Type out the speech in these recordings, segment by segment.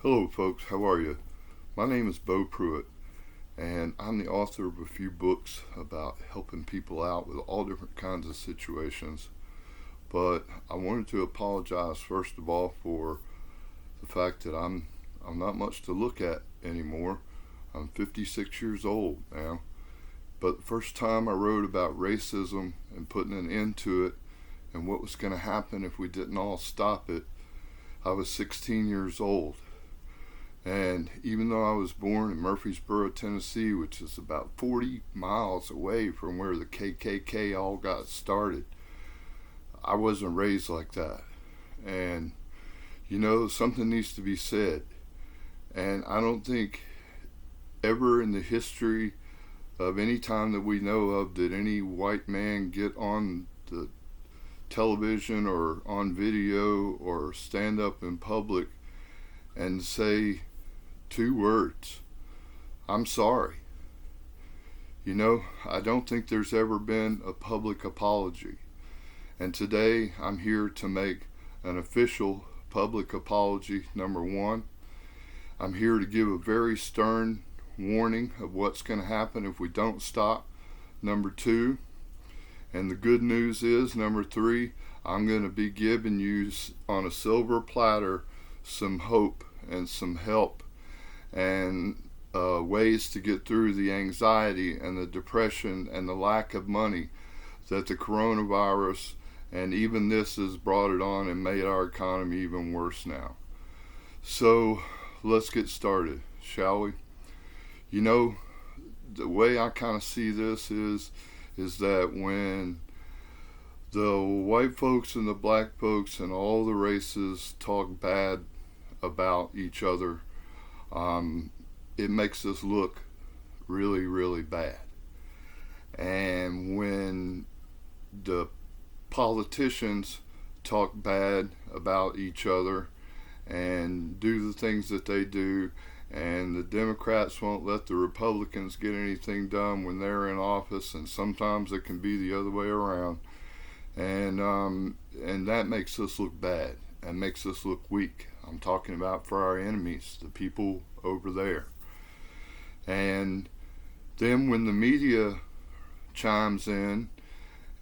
Hello, folks. How are you? My name is Bo Pruitt, and I'm the author of a few books about helping people out with all different kinds of situations. But I wanted to apologize first of all for the fact that I'm not much to look at anymore. I'm 56 years old now. But the first time I wrote about racism and putting an end to it and what was going to happen if we didn't all stop it, I was 16 years old. And even though I was born in Murfreesboro, Tennessee, which is about 40 miles away from where the KKK all got started, I wasn't raised like that. And, something needs to be said. And I don't think ever in the history of any time that we know of did any white man get on the television or on video or stand up in public and say two words: I'm sorry. I don't think there's ever been a public apology. And today I'm here to make an official public apology, number one. I'm here to give a very stern warning of what's going to happen if we don't stop, number two. And the good news is, number three, I'm going to be giving you on a silver platter some hope and some help and ways to get through the anxiety and the depression and the lack of money that the coronavirus and even this has brought it on and made our economy even worse now. So let's get started, shall we? The way I kind of see this is that when the white folks and the black folks and all the races talk bad about each other, it makes us look really, really bad. And when the politicians talk bad about each other and do the things that they do, and the Democrats won't let the Republicans get anything done when they're in office, and sometimes it can be the other way around, and that makes us look bad and makes us look weak. I'm talking about for our enemies, the people over there. And then when the media chimes in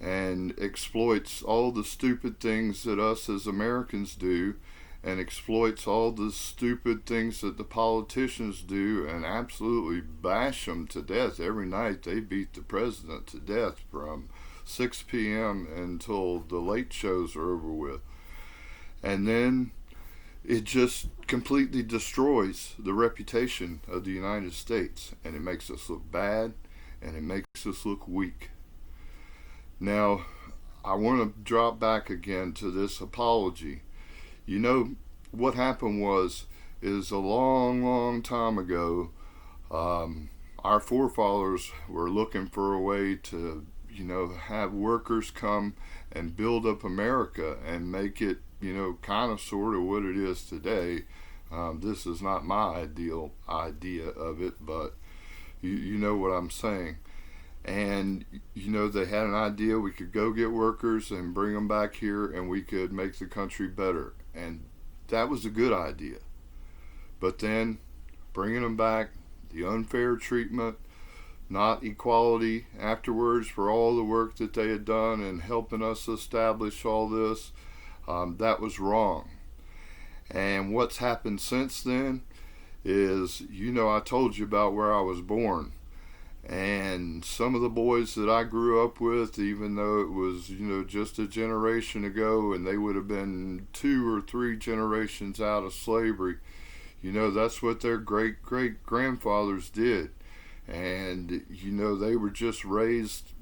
and exploits all the stupid things that us as Americans do, and exploits all the stupid things that the politicians do, and absolutely bash them to death every night. They beat the president to death from 6 p.m. until the late shows are over with. And then it just completely destroys the reputation of the United States, and it makes us look bad, and it makes us look weak. Now, I want to drop back again to this apology. What happened is a long, long time ago, our forefathers were looking for a way to, have workers come and build up America and make it, kind of sort of what it is today. This is not my ideal idea of it, but you know what I'm saying. And, they had an idea we could go get workers and bring them back here and we could make the country better. And that was a good idea. But then bringing them back, the unfair treatment, not equality afterwards for all the work that they had done and helping us establish all this, that was wrong. And what's happened since then is, I told you about where I was born. And some of the boys that I grew up with, even though it was, just a generation ago and they would have been 2 or 3 generations out of slavery, that's what their great great grandfathers did. And, they were just raised,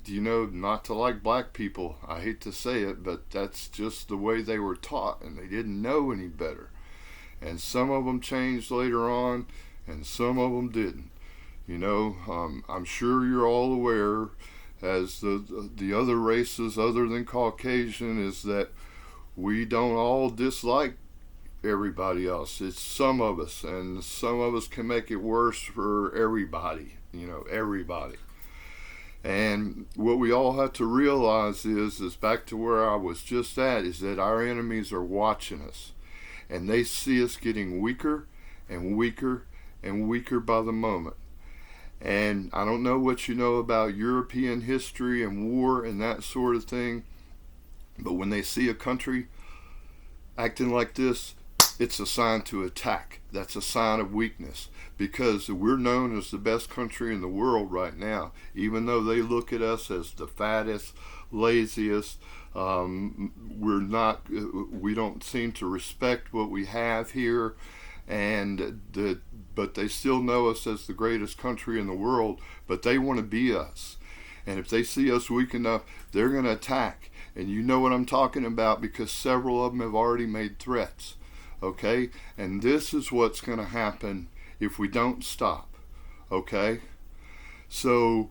not to like black people. I hate to say it, but that's just the way they were taught, and they didn't know any better. And some of them changed later on, and some of them didn't. I'm sure you're all aware, as the other races other than Caucasian, is that we don't all dislike everybody else. It's some of us, and some of us can make it worse for everybody, everybody. And what we all have to realize is back to where I was just at, is that our enemies are watching us. and they see us getting weaker and weaker and weaker by the moment. And I don't know what you know about European history and war and that sort of thing, but when they see a country acting like this, it's a sign to attack. That's a sign of weakness, because we're known as the best country in the world right now, even though they look at us as the fattest, laziest. We don't seem to respect what we have here, but they still know us as the greatest country in the world, but they want to be us. And if they see us weak enough, they're going to attack. And you know what I'm talking about, because several of them have already made threats. Okay? And this is what's going to happen if we don't stop. Okay? So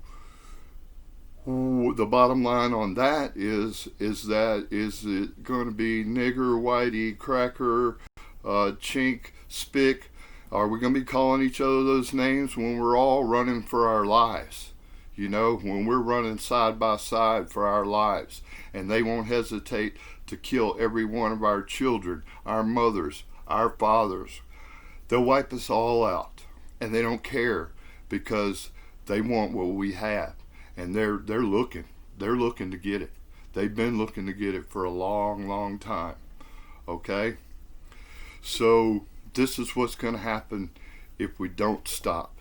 the bottom line on that is it going to be nigger, whitey, cracker, chink, spick? Are we going to be calling each other those names when we're all running for our lives? You know, when we're running side by side for our lives, and they won't hesitate to kill every one of our children, our mothers, our fathers. They'll wipe us all out, and they don't care, because they want what we have, and they're looking to get it. They've been looking to get it for a long, long time. Okay? So this is what's going to happen if we don't stop.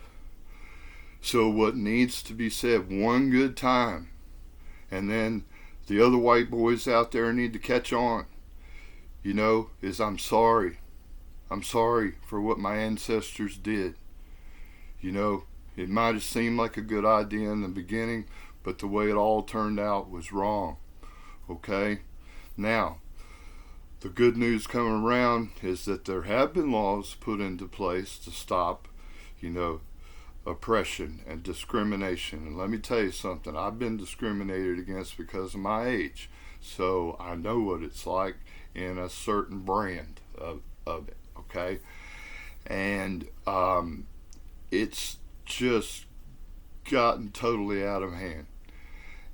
So what needs to be said one good time, and then the other white boys out there need to catch on, you know, is I'm sorry. I'm sorry for what my ancestors did. You know, it might have seemed like a good idea in the beginning, but the way it all turned out was wrong. Okay? Now, the good news coming around is that there have been laws put into place to stop, you know, oppression and discrimination. And let me tell you something, I've been discriminated against because of my age, so I know what it's like in a certain brand of it. Okay? And it's just gotten totally out of hand,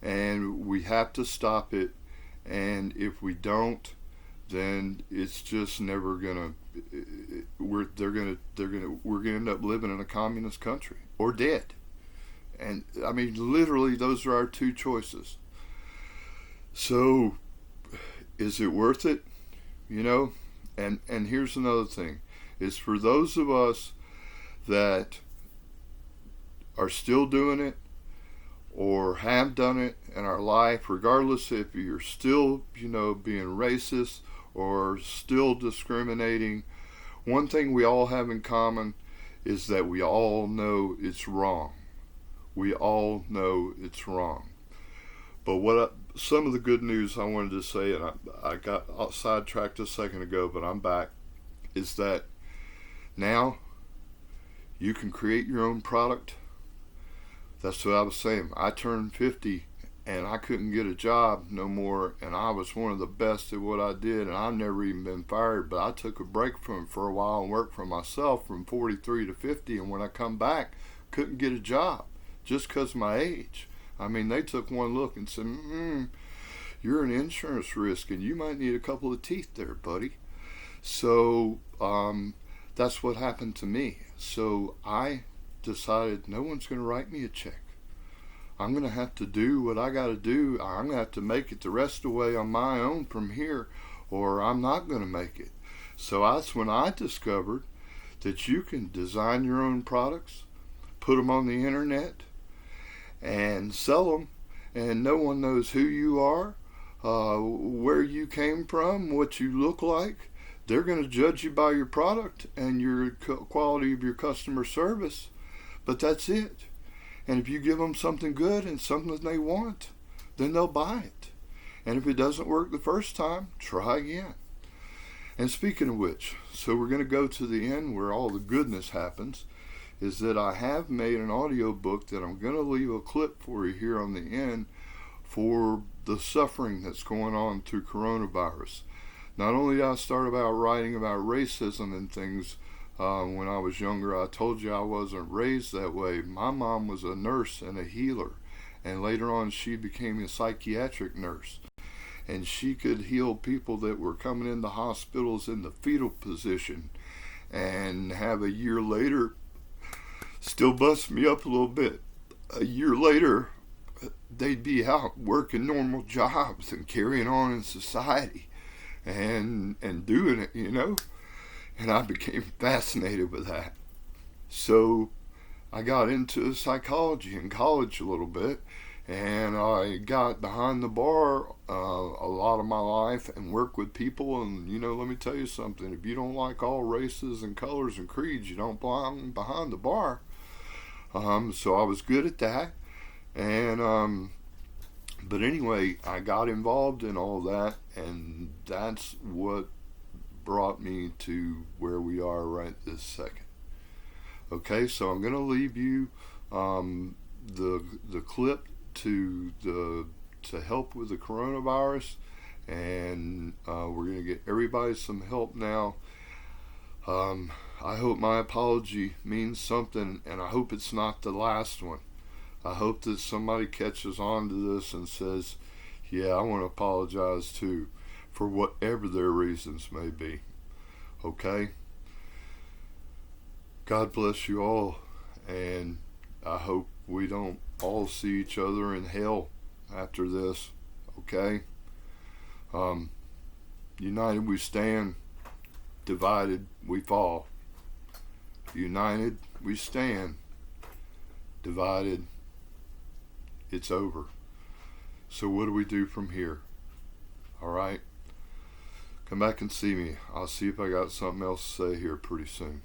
and we have to stop it. And if we don't, then it's just never gonna. We're gonna end up living in a communist country or dead. And I mean, literally, those are our two choices. So, is it worth it? You know. And here's another thing: is for those of us that are still doing it or have done it in our life, regardless if you're still, you know, being racist or still discriminating, one thing we all have in common is that we all know it's wrong. We all know it's wrong. But some of the good news I wanted to say, and I got sidetracked a second ago, but I'm back, is that now you can create your own product. That's what I was saying. I turned 50 and I couldn't get a job no more, and I was one of the best at what I did, and I've never even been fired, but I took a break from it for a while and worked for myself from 43 to 50, and when I come back, couldn't get a job just because of my age. I mean, they took one look and said, you're an insurance risk and you might need a couple of teeth there, buddy. So that's what happened to me. So I decided no one's going to write me a check. I'm going to have to do what I got to do. I'm going to have to make it the rest of the way on my own from here, or I'm not going to make it. So that's when I discovered that you can design your own products, put them on the internet, and sell them, and no one knows who you are, where you came from, what you look like. They're going to judge you by your product and your quality of your customer service, but that's it. And if you give them something good and something they want, then they'll buy it. And if it doesn't work the first time, try again. And speaking of which, so we're going to go to the end where all the goodness happens, is that I have made an audio book that I'm going to leave a clip for you here on the end for the suffering that's going on through coronavirus. Not only did I start about writing about racism and things when I was younger, I told you I wasn't raised that way. My mom was a nurse and a healer, and later on she became a psychiatric nurse. and she could heal people that were coming into hospitals in the fetal position, and have a year later still bust me up a little bit. A year later, they'd be out working normal jobs and carrying on in society and doing it, And I became fascinated with that. So I got into psychology in college a little bit, and I got behind the bar a lot of my life and worked with people. And let me tell you something: if you don't like all races and colors and creeds, you don't belong behind the bar. So I was good at that, and but anyway, I got involved in all that, and that's what brought me to where we are right this second. Okay, so I'm gonna leave you the clip to help with the coronavirus, and we're gonna get everybody some help now. I hope my apology means something, and I hope it's not the last one. I hope that somebody catches on to this and says, yeah, I want to apologize too, for whatever their reasons may be. Okay? God bless you all, and I hope we don't all see each other in hell after this. Okay? United we stand, divided we fall. United we stand, divided it's over. So what do we do from here? Alright? Come back and see me. I'll see if I got something else to say here pretty soon.